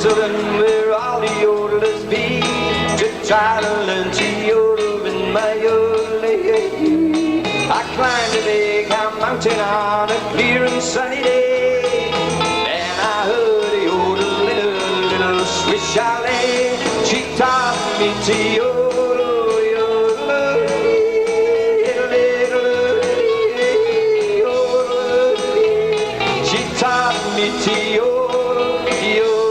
Switzerland, where all the yodelers be, to try to learn to yodel in my yodeling. I climbed a big high mountain on a clear and sunny day, and I heard a yodel in a little Swiss chalet. She taught me to yodel, yodel, yodel. She taught me to yodel, yodel, yodel.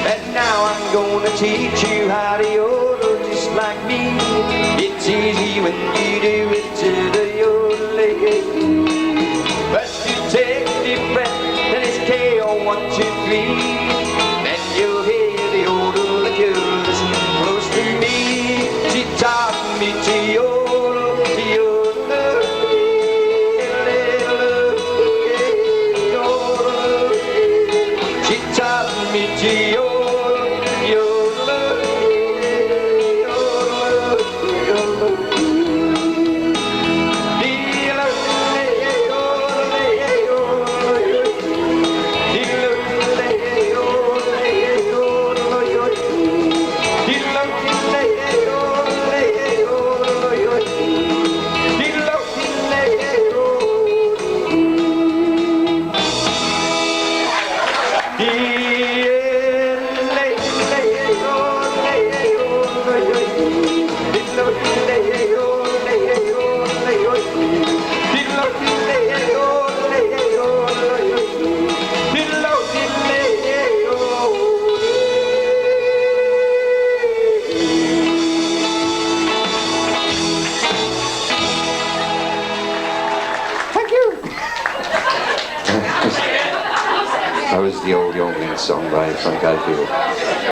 And now I'm gonna teach you how to yodel just like me. It's easy when you do it to the yodeling. First you take a deep breath, then it's K-O-1, 2, 3. Then you'll hear the yodel and you'll listen close to me. She taught me to yodel, yodel, yodel. She taught me to yodel. That was the old yodeling song by Frank Oldfield.